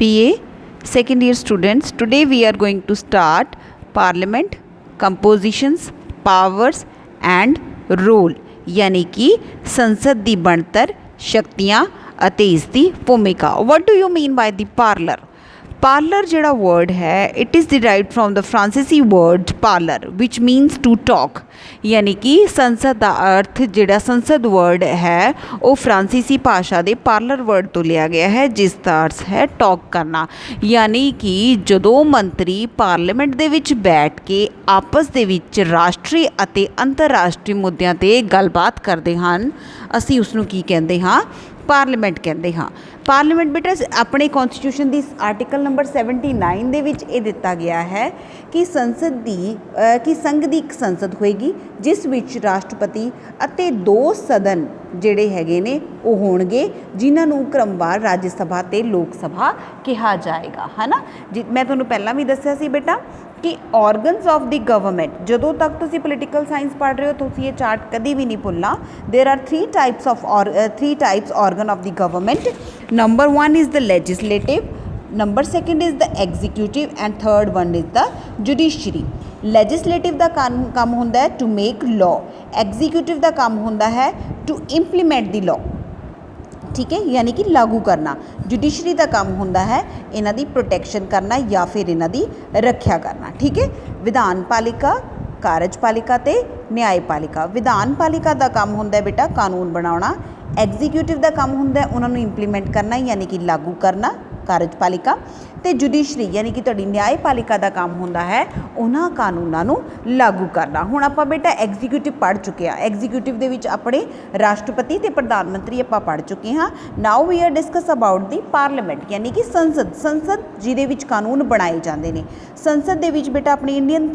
PA second year students, today we are going to start parliament, compositions, powers and role यानी कि संसद दी बनतर, शक्तियाँ ਅਤੇ ਇਸ ਦੀ ਭੂਮਿਕਾ। what do you mean by the parlor? Parlour जिहड़ा वर्ड है it is derived from the फ्रांसीसी word parlour which means to talk, यानी कि संसद का अर्थ जिहड़ा संसद वर्ड है वो फ्रांसीसी भाषा के पार्लर वर्ड तो लिया गया है जिसका अर्थ है टॉक करना। यानी कि जदों मंत्री पार्लीमेंट दे विच बैठ के आपस दे विच राष्ट्रीय अते अंतरराष्ट्रीय मुद्दों ते गलबात करते हैं असीं उसनूं की कहते हाँ, पार्लीमेंट कहते हाँ। पार्लीमेंट बेटा अपने कॉन्स्टिट्यूशन की आर्टिकल नंबर 79 दे विच ये दिता गया है कि संसद की संघ की एक संसद होएगी जिस विच राष्ट्रपति अते 2 सदन जिहड़े हैगे ने वो होणगे जिन्हां नूं क्रमवार राज्य सभा ते लोक सभा कहा जाएगा, है ना जी। मैं तुहानूं पहलां भी दस्सिया सी बेटा कि ऑर्गनस ऑफ द गवर्नमेंट, जदों तक तुसीं पोलीटिकल साइंस पढ़ रहे हो तुसीं ये चार्ट कभी भी नहीं भुलना। There are 3 types organ of the government. Number 1 is the legislative, number 2 is the executive and third one is the judiciary. Legislative का काम होंदा है टू मेक लॉ, एग्जीक्यूटिव का काम होंदा है टू इंप्लीमेंट द लॉ, ठीक है, यानी कि लागू करना। जुडिशरी का काम होंदा है इन्हां दी प्रोटैक्शन करना या फिर इन्हां दी रक्षा करना, ठीक है। विधान पालिका, कार्यपालिका ते न्यायपालिका। विधान पालिका का काम होंदा है बेटा कानून बनाना, एग्जीक्यूटिव का काम होंदा है उन्होंने इंप्लीमेंट करना यानी कि लागू करना कार्यपालिका, तो जुडिशरी यानी कि तुहाडी न्यायपालिका का काम होंदा है उन्हां कानूनां नूं लागू करना। हुण आपां बेटा एग्जीक्यूटिव पढ़ चुके हैं, एग्जीक्यूटिव दे विच अपने राष्ट्रपति ते प्रधानमंत्री आपां पढ़ चुके हैं। Now we are discuss about the parliament यानी कि संसद जिहदे विच कानून बनाए जाते हैं। संसद दे विच बेटा अपनी इंडियन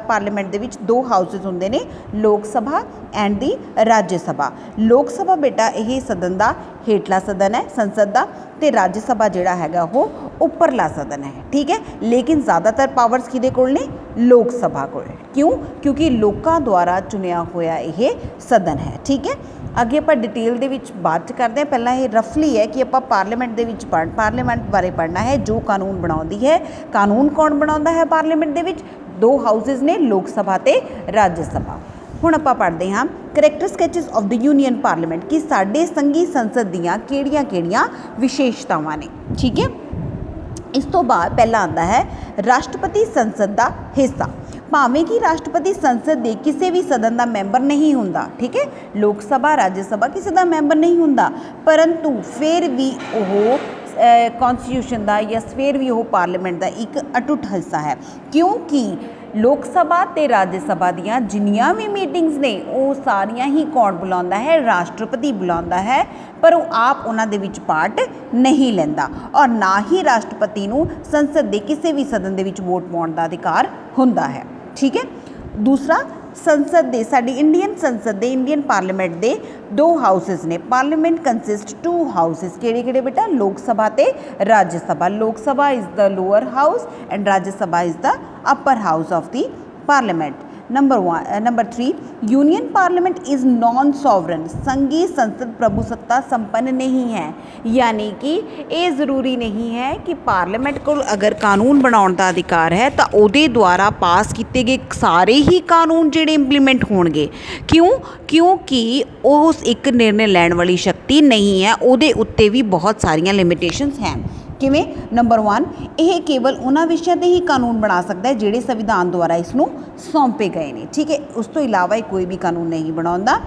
पार्लीमेंट दे विच 2 हाउसिस होंदे ने, लोक सभा एंड दी राज्य सभा। लोक सभा बेटा यह सदन का हेठला सदन है संसद का, तो राज्य सभा जिहड़ा हैगा वो उपरला सदन है, ठीक है। लेकिन ज़्यादातर पावर्स किहदे कोल ने? लोक सभा कोल। क्यों? क्योंकि लोगों द्वारा चुनिया होया यह सदन है, ठीक है। अगे आप डिटेल दे विच बात करते हैं, पहला ये रफली है कि आप पार्लीमेंट दे विच पार्लीमेंट बारे पढ़ना है जो कानून बनाउंदी है। कानून कौन बनाउंदा है पार्लीमेंट दे विच? 2 हाउसिस ने, लोक सभा ते राज्य सभा। हुण आपां पढ़ते हाँ character sketches of the union parliament कि साडे संघी संसद दीयां किहड़ियां-किहड़ियां विशेषतावां ने, ठीक है। इस तो बाद पहला आंदा है राष्ट्रपति संसद का हिस्सा। भावें कि राष्ट्रपति संसद के किसी भी सदन का मैंबर नहीं होंदा, ठीक है, लोक सभा राज्य सभा किसी का मैंबर नहीं होंदा, परंतु फिर भी वह कॉन्स्टिट्यूशन का या फिर भी वह पार्लीमेंट का एक अटुट हिस्सा है। क्योंकि लोक सभा ते राज्य सभा दियां जिन्नियां भी मीटिंग्स ने वो सारियां ही कौन बुलांदा है? राष्ट्रपति बुलांदा है, पर वो आप उन्हां दे विच पार्ट नहीं लैंदा और ना ही राष्ट्रपति नूं संसद के किसी भी सदन दे विच वोट पाउण दा अधिकार हुंदा है, ठीक है। दूसरा संसद दे साडी इंडियन संसद दे इंडियन पार्लीमेंट दे 2 हाउसिस ने। पार्लीमेंट कंसिस्ट 2 हाउसिस, किहड़े-किहड़े बेटा? लोक सभा ते राज्य सभा। लोक Sabha is the lower house and राज्य सभा is the upper house of the parliament. Number 3 union parliament is non sovereign. संघीय संसद प्रभुसत्ता संपन्न नहीं है, यानी कि ये ज़रूरी नहीं है कि पार्लीमेंट को अगर कानून बनाने का अधिकार है तो उहदे द्वारा पास किए गए सारे ही कानून जिहड़े इंप्लीमेंट होणगे। क्यों? क्योंकि उस एक निर्णय लैण वाली शक्ति नहीं है, उहदे उत्ते भी बहुत सारियां लिमिटेशनस हैं। किवें? नंबर 1 यह केवल उन्होंने विषयों पर ही कानून बना सकता है जिहड़े संविधान द्वारा इसनूं सौंपे गए हैं, ठीक है। उस तो इलावा कोई भी कानून नहीं बनाउंदा।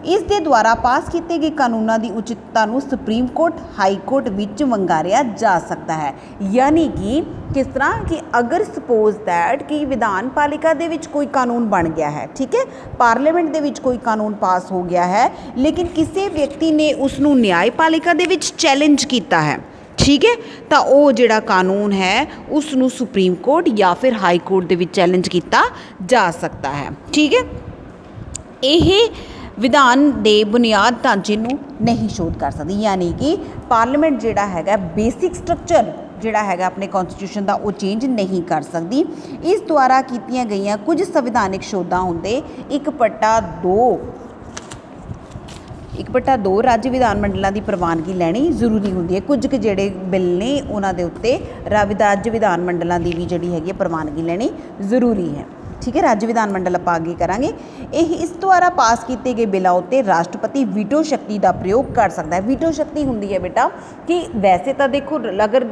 इस दे द्वारा पास किए गए कानूनों की उचितता नूं सुप्रीम कोर्ट हाई कोर्ट विच वंगारिया जा सकता है। यानी कि किस तरह कि अगर सपोज दैट कि विधान पालिका दे विच कोई कानून बन गया है, ठीक है, पार्लीमेंट दे विच कोई कानून पास हो गया है, लेकिन किसी व्यक्ति ने उसनूं न्यायपालिका दे विच चैलेंज किया है, ठीक है, तो वह जिहड़ा कानून है उसनूं सुप्रीम कोर्ट या फिर हाई कोर्ट दे विच चैलेंज किया जा सकता है, ठीक है। यह विधान दे बुनियाद ढांचे नूं नहीं शोध कर सकती, यानी कि पार्लीमेंट जिहड़ा हैगा बेसिक स्ट्रक्चर जिहड़ा हैगा अपने कॉन्स्टिट्यूशन का वो चेंज नहीं कर सकती। इस द्वारा कीतियां गईयां कुछ संविधानिक शोधां हुंदे 1/2 1/2 राज्य विधान मंडलों की प्रवानगी लैनी जरूरी होंगी है। कुछ जिहड़े बिल ने उन्होंने उत्ते राज्य विधान मंडलों की भी जिहड़ी हैगी प्रवानगी लैनी जरूरी है। ठीक है, राज्य विधान मंडल आप आगे करांगे। इस द्वारा पास किए गए बिलों उत्ते राष्ट्रपति वीटो शक्ति का प्रयोग कर सकता है। वीटो शक्ति होंदी है बेटा कि वैसे तो देखो अगर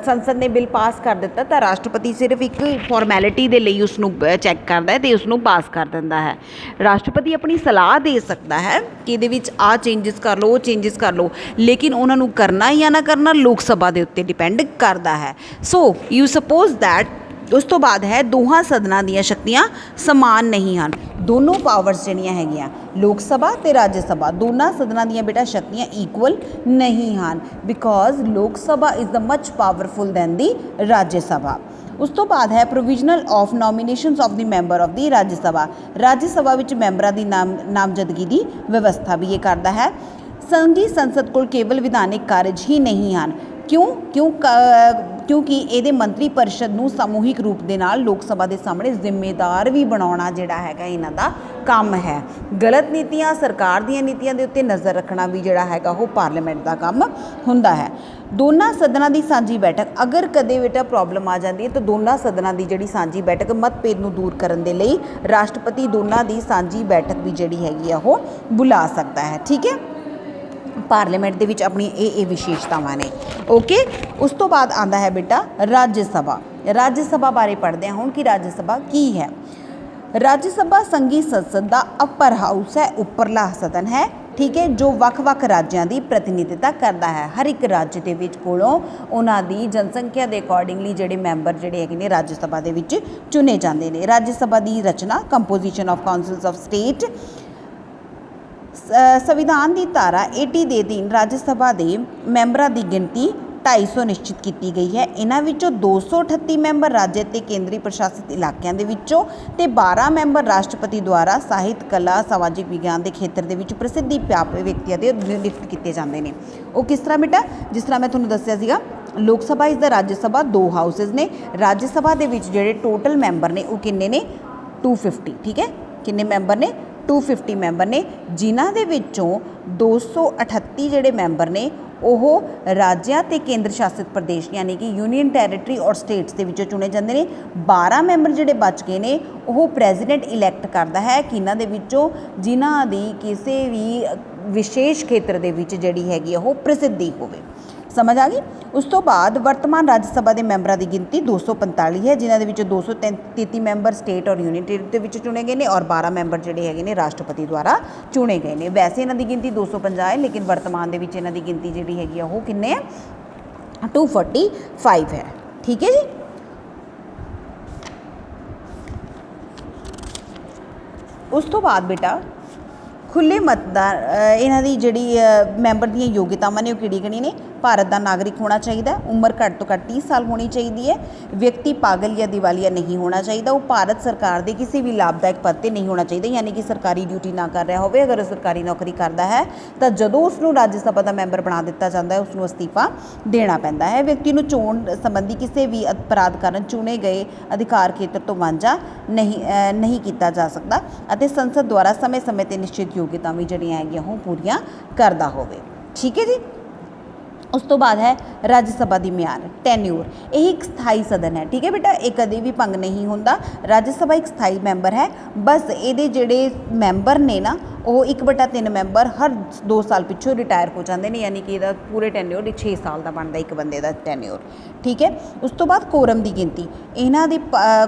संसद ने बिल पास कर दिता तो राष्ट्रपति सिर्फ एक फॉर्मैलिटी के लिए उसनू चैक करता है तो उसनू पास कर दिंदा है। राष्ट्रपति अपनी सलाह दे सकता है कि इहदे विच आ चेंजिस कर लो, चेंजिस कर लो, लेकिन उन्होंने करना या ना करना लोक सभा के उत्ते डिपेंड करता है। सो यू सपोज दैट उस तो बाद है दोहां सदनां दीयां शक्तियां समान नहीं हैं। दोनों पावर्स जिहड़ियां हैगियां लोक सभा ते राज्य सभा दोनों सदनां दीयां बेटा शक्तियां इक्वल नहीं हैं, because Lok Sabha is the much powerful than the Rajya Sabha. उस तो बाद है provisional of nominations of the member of the Rajya Sabha. राज्य सभा विच मैंबरां दी नामजदगी की व्यवस्था भी ये करता है। संघी संसद को केवल विधानिक कार्य ही नहीं हैं। क्योंकि ये मंत्री परिषद नूं सामूहिक रूप दे नाल लोक सभा के सामने जिम्मेदार भी बनाना जिहड़ा हैगा इन्हां दा काम है। गलत नीतियां सरकार दीयां नीतियां दे उत्ते नज़र रखना भी जिहड़ा हैगा वो पार्लीमेंट का काम हुंदा है। दोनों सदनां की सांझी बैठक अगर कदे बेटा प्रॉब्लम आ जाती है तो दोनों सदनां की जिहड़ी सांझी बैठक मतभेद नूं दूर करन दे लई राष्ट्रपति दोनों की सांझी बैठक भी जिहड़ी हैगी आ वो बुला सकता है। ठीक है, पार्लीमेंट दे विच अपनी ये विशेषतावां ने। ओके, उस तो बाद आंदा है बेटा राज्य सभा। राज्य सभा बारे पढ़ते हैं हुण कि राज्य सभा की है। राज्य सभा संघी संसद का अपर हाउस है, उपरला सदन है। ठीक है, जो वख-वख राज्यों की प्रतिनिधित्व करता है। हर एक राज्य के विच कोलों उन्हां दी जनसंख्या के अकॉर्डिंगली जिहड़े मैंबर जिहड़े हैगे ने राज्य सभा दे विच चुने जाते हैं। राज्य सभा की रचना composition of councils of state संविधान की धारा 80 के अधीन राज्य सभा के मैंबरों की गिनती 250 निश्चित की गई है। इन्हां विचों 238 मैंबर राज्य ते केंद्रीय प्रशासित इलाकों के विचों ते 12 मैंबर राष्ट्रपति द्वारा साहित्य कला सामाजिक विज्ञान के खेत्र के विच प्रसिद्धि प्राप्त व्यक्तियों के नियुक्त किए जाते हैं। वो किस तरह बेटा, जिस तरह मैं तुहानूं दस्सिया सीगा लोक सभा इज़ द राज्य सभा 2 हाउसिस ने। राज्य सभा के विच जिहड़े टोटल मैंबर ने वो किन्ने ने 250। ठीक है, किन्ने मैंबर ने 250 मैंबर ने, जिन्हां दे विचों 238 जिहड़े मैंबर ने ਉਹ राज्यों ते केंद्र शासित प्रदेश यानी कि यूनियन टैरेटरी और स्टेट्स के विचों चुने जाते हैं। 12 मैंबर जिहड़े बच गए ने वो प्रेजिडेंट इलैक्ट करता है कि इन्हां दे विचों जिन्हां दी किसी भी विशेष खेत्र दे विच जिहड़ी हैगी वो प्रसिद्धि होवे। समझ आ गई। उस तो बाद वर्तमान राज्य सभा के मैंबरों की गिनती 245 है, जिन्हों के 233 मैंबर स्टेट और यूनियन टेरिटरी के चुने गए हैं और 12 मैंबर जोड़े है राष्ट्रपति द्वारा चुने गए हैं। वैसे इन्हों की गिनती 250 है, लेकिन वर्तमान के इन्हों की गिनती जी हैगी वो किन्ने है 245 है। ठीक है जी। उस तो बाद बेटा खुले मतदान इन्हां दी जिहड़ी मैंबर दी योग्यतावां ने किहड़ी किहड़ी ने। भारत का नागरिक होना चाहिए, उम्र घट तो घट 30 साल होनी चाहिए है, व्यक्ति पागल या दिवालिया नहीं होना चाहिए, वो भारत सरकार के किसी भी लाभदायक पद पर नहीं होना चाहिए, यानी कि सरकारी ड्यूटी ना कर रहा हो। अगर सरकारी नौकरी करता है तो जदों उसनूं राज्य सभा का मैंबर बना दिता जाता है उसनूं अस्तीफा देना पैंदा है। व्यक्ति नूं चोण संबंधी किसी भी अपराध कारण चुने गए अधिकार खेत्र तो वांझा नहीं किया जा सकता और संसद द्वारा समय समय पर निश्चित योग्यता भी जिहड़ियां हैगियां वो पूरियां करदा होवे। ठीक है जी। उस तो बाद है राज्य सभा की म्यार टैन्योर, यही एक स्थाई सदन है। ठीक है बेटा, ये कभी भी भंग नहीं होता। राज्य सभा एक स्थाई मैंबर है, बस ये जोड़े मैंबर ने ना वो 1/3 मैंबर हर 2 साल पिछों रिटायर हो जाते हैं, यानी कि यदा पूरे टैन्योर 6 साल का बनता एक बंदे का टैन्योर। ठीक है। उस तो बाद कोरम की गिनती, इन्हों की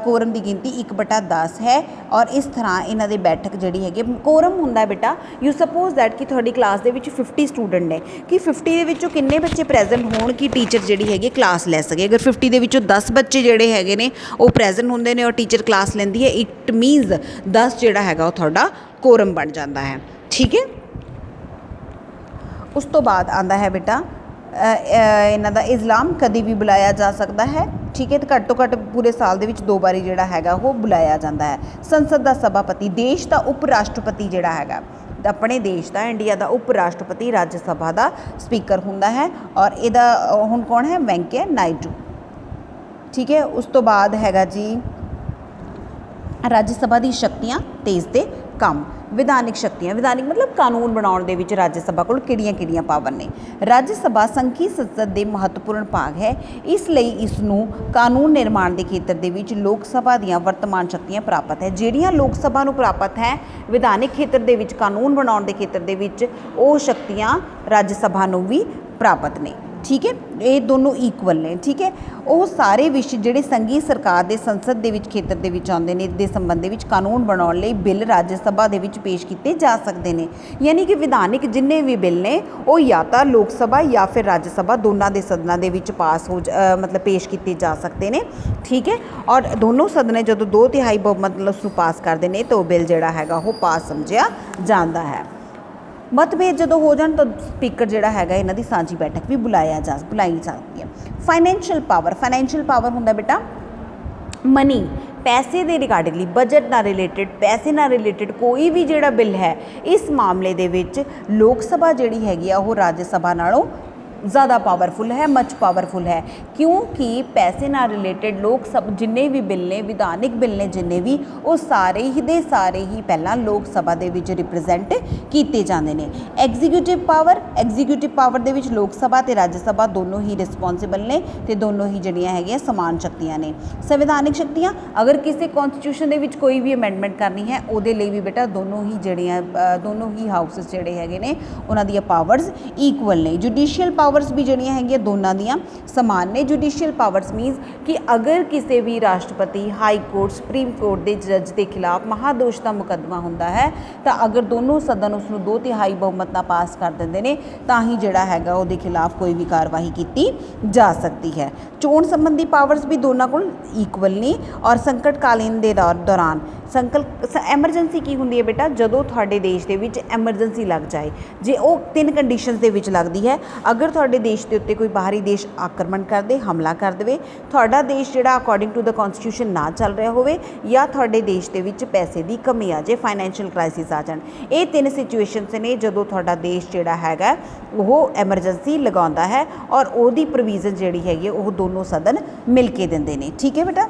कोरम की गिनती 1/10 है और इस तरह इन्हों की बैठक जी है। कोरम होंदा बेटा यू सपोज दैट कि थोड़ी क्लास के 50 स्टूडेंट ने कि 50 के किन्ने बच्चे प्रेजेंट होण कि टीचर जी है क्लास लै सके। अगर 50 के 10 बच्चे जोड़े है वो प्रेजेंट होंगे ने और टीचर क्लास लेंदी है, इट मीनस 10 जोड़ा है वो थोड़ा कोरम बन जाता है। ठीक है। उस तो बाद आंदा है बेटा इन्हां दा इजलाम कभी भी बुलाया जा सकता है। ठीक है, तो घट तो घट पूरे साल दे विच 2 बारी जिहड़ा हैगा वो बुलाया जाता है। संसद का सभापति देश का उप राष्ट्रपति जिहड़ा हैगा अपने देश का इंडिया का उप राष्ट्रपति राज्य सभा का स्पीकर होंदा है और इहदा हुण कौन है वेंकैया नायडू। ठीक है। उस तो बाद हैगा जी राज्य सभा की शक्तियाँ ते इसके काम। ਵਿਧਾਨਿਕ ਸ਼ਕਤੀਆਂ, ਵਿਧਾਨਿਕ ਮਤਲਬ ਕਾਨੂੰਨ ਬਣਾਉਣ ਦੇ ਵਿੱਚ ਰਾਜ ਸਭਾ ਕੋਲ ਕਿਹੜੀਆਂ-ਕਿਹੜੀਆਂ ਪਾਵਰ ਨੇ। ਰਾਜ ਸਭਾ ਸੰਘੀ ਸੰਸਦ ਦੇ ਮਹੱਤਵਪੂਰਨ ਭਾਗ ਹੈ, ਇਸ ਲਈ ਇਸ ਨੂੰ ਕਾਨੂੰਨ ਨਿਰਮਾਣ ਦੇ ਖੇਤਰ ਦੇ ਵਿੱਚ ਲੋਕ ਸਭਾ ਦੀਆਂ ਵਰਤਮਾਨ ਸ਼ਕਤੀਆਂ ਪ੍ਰਾਪਤ ਹੈ। ਜਿਹੜੀਆਂ ਲੋਕ ਸਭਾ ਨੂੰ ਪ੍ਰਾਪਤ ਹੈ ਵਿਧਾਨਿਕ ਖੇਤਰ ਦੇ ਵਿੱਚ, ਕਾਨੂੰਨ ਬਣਾਉਣ ਦੇ ਖੇਤਰ ਦੇ ਵਿੱਚ, ਉਹ ਸ਼ਕਤੀਆਂ ਰਾਜ ਸਭਾ ਨੂੰ ਵੀ ਪ੍ਰਾਪਤ ਨੇ। ਠੀਕ ਹੈ, ਇਹ ਦੋਨੋਂ ਇਕੁਅਲ ਨੇ। ਠੀਕ ਹੈ, ਉਹ ਸਾਰੇ ਵਿਸ਼ੇ ਜਿਹੜੇ ਸੰਘੀ ਸਰਕਾਰ ਦੇ ਸੰਸਦ ਦੇ ਵਿੱਚ ਖੇਤਰ ਦੇ ਵਿੱਚ ਆਉਂਦੇ ਨੇ ਦੇ ਸੰਬੰਧ ਦੇ ਵਿੱਚ ਕਾਨੂੰਨ ਬਣਾਉਣ ਲਈ ਬਿੱਲ ਰਾਜ ਸਭਾ ਦੇ ਵਿੱਚ ਪੇਸ਼ ਕੀਤੇ ਜਾ ਸਕਦੇ ਨੇ। ਯਾਨੀ ਕਿ ਵਿਧਾਨਿਕ ਜਿੰਨੇ ਵੀ ਬਿੱਲ ਨੇ ਉਹ ਜਾਂ ਤਾਂ ਲੋਕ ਸਭਾ ਜਾਂ ਫਿਰ ਰਾਜ ਸਭਾ ਦੋਨਾਂ ਦੇ ਸਦਨਾਂ ਦੇ ਵਿੱਚ ਮਤਲਬ ਪੇਸ਼ ਕੀਤੇ ਜਾ ਸਕਦੇ ਨੇ। ਠੀਕ ਹੈ, ਔਰ ਦੋਨੋਂ ਸਦਨ ਜਦੋਂ 2/3 ਬਹੁਮਤ ਨਾਲ ਉਸਨੂੰ ਪਾਸ ਕਰਦੇ ਨੇ ਤਾਂ ਉਹ ਬਿੱਲ ਜਿਹੜਾ ਹੈਗਾ ਉਹ ਪਾਸ ਸਮਝਿਆ ਜਾਂਦਾ ਹੈ। ਮਤਭੇਦ ਜਦੋਂ ਹੋ ਜਾਣ ਤਾਂ ਸਪੀਕਰ ਜਿਹੜਾ ਹੈਗਾ ਇਹਨਾਂ ਦੀ ਸਾਂਝੀ ਬੈਠਕ ਵੀ ਬੁਲਾਈ ਜਾਂਦੀ ਹੈ। ਫਾਈਨੈਂਸ਼ੀਅਲ ਪਾਵਰ ਹੁੰਦਾ ਬੇਟਾ ਮਨੀ, ਪੈਸੇ ਦੇ ਰਿਗਾਰਡਿੰਗਲੀ, ਬਜਟ ਨਾਲ ਰਿਲੇਟਡ, ਪੈਸੇ ਨਾਲ ਰਿਲੇਟਡ ਕੋਈ ਵੀ ਜਿਹੜਾ ਬਿੱਲ ਹੈ, ਇਸ ਮਾਮਲੇ ਦੇ ਵਿੱਚ ਲੋਕ ਸਭਾ ਜਿਹੜੀ ਹੈਗੀ ਆ ਉਹ ਰਾਜ ਸਭਾ ਨਾਲੋਂ ज़्यादा पावरफुल है, मच पावरफुल है, क्योंकि पैसे नाल रिलेटेड लोक सब जिन्ने भी बिल ने, विधानिक बिल ने जिन्ने भी, वो सारे ही पहला लोक सभा दे विच रिप्रजेंट कीते जांदे ने। एग्जीक्यूटिव पावर दे विच लोक सभा ते राज्य सभा दोनों ही रिस्पोंसिबल ने ते दोनों ही जड़ियाँ हैगियां समान शक्तियां ने। संविधानिक शक्तियां, अगर किसी कॉन्स्टिट्यूशन दे विच कोई भी अमेंडमेंट करनी है उहदे लई भी बेटा दोनों ही हाउसिस जिहड़े हैगे ने उन्हां दीयां पावर्स इक्वल ने। जुडिशियल पावर्स भी ਜਿਹੜੀਆਂ ਹੈਗੀਆਂ ਦੋਨਾਂ ਦੀਆਂ ਸਮਾਨ ਨੇ। ਜੁਡੀਸ਼ੀਅਲ ਪਾਵਰਸ ਮੀਨਸ ਕਿ ਅਗਰ ਕਿਸੇ ਵੀ ਰਾਸ਼ਟਰਪਤੀ, ਹਾਈ ਕੋਰਟ, ਸੁਪਰੀਮ ਕੋਰਟ ਦੇ ਜੱਜ ਦੇ ਖਿਲਾਫ ਮਹਾਦੋਸ਼ ਦਾ ਮੁਕੱਦਮਾ ਹੁੰਦਾ ਹੈ ਤਾਂ ਅਗਰ ਦੋਨੋਂ ਸਦਨ ਉਸ ਨੂੰ 2/3 ਬਹੁਮਤ ਨਾਲ ਪਾਸ ਕਰ ਦਿੰਦੇ ਨੇ ਤਾਂ ਹੀ ਜਿਹੜਾ ਹੈਗਾ ਉਹਦੇ ਖਿਲਾਫ ਕੋਈ ਵੀ ਕਾਰਵਾਈ ਕੀਤੀ ਜਾ ਸਕਦੀ ਹੈ। ਚੋਣ ਸੰਬੰਧੀ ਪਾਵਰਸ ਵੀ ਦੋਨਾਂ ਕੋਲ ਇਕੁਅਲ ਨੇ। ਔਰ ਸੰਕਟਕਾਲੀਨ ਦੇ ਦੌਰਾਨ ਐਮਰਜੈਂਸੀ ਕੀ ਹੁੰਦੀ ਹੈ ਬੇਟਾ, ਜਦੋਂ ਤੁਹਾਡੇ ਦੇਸ਼ ਦੇ ਵਿੱਚ ਐਮਰਜੈਂਸੀ ਲੱਗ ਜਾਏ, ਜੇ ਉਹ 3 ਕੰਡੀਸ਼ਨਸ ਦੇ ਵਿੱਚ ਲੱਗਦੀ ਹੈ, ਅਗਰ ਤੁਹਾਡੇ ਦੇਸ਼ ਦੇ ਉੱਤੇ ਕੋਈ ਬਾਹਰੀ ਦੇਸ਼ ਆਕਰਮਣ ਕਰਦੇ, ਹਮਲਾ ਕਰ ਦੇਵੇ, ਤੁਹਾਡਾ ਦੇਸ਼ ਜਿਹੜਾ ਅਕੋਰਡਿੰਗ ਟੂ ਦ ਕੌਨਸਟੀਟਿਊਸ਼ਨ ਨਾ ਚੱਲ ਰਿਹਾ ਹੋਵੇ, ਜਾਂ ਤੁਹਾਡੇ ਦੇਸ਼ ਦੇ ਵਿੱਚ ਪੈਸੇ ਦੀ ਕਮੀ ਆ ਜੇ, ਫਾਈਨੈਂਸ਼ੀਅਲ ਕ੍ਰਾਈਸਿਸ ਆ ਜਾਣ, ਇਹ 3 ਸਿਚੁਏਸ਼ਨਸ ਨੇ ਜਦੋਂ ਤੁਹਾਡਾ ਦੇਸ਼ ਜਿਹੜਾ ਹੈਗਾ ਉਹ ਐਮਰਜੈਂਸੀ ਲਗਾਉਂਦਾ ਹੈ ਔਰ ਉਹਦੀ ਪ੍ਰੋਵੀਜ਼ਨ ਜਿਹੜੀ ਹੈਗੀ ਉਹ ਦੋਨੋਂ ਸਦਨ ਮਿਲ ਕੇ ਦਿੰਦੇ ਨੇ। ਠੀਕ ਹੈ ਬੇਟਾ,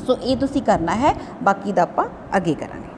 ਸੋ ਇਹ ਤੁਸੀਂ ਕਰਨਾ ਹੈ, ਬਾਕੀ ਦਾ ਆਪਾਂ ਅੱਗੇ ਕਰਾਂਗੇ।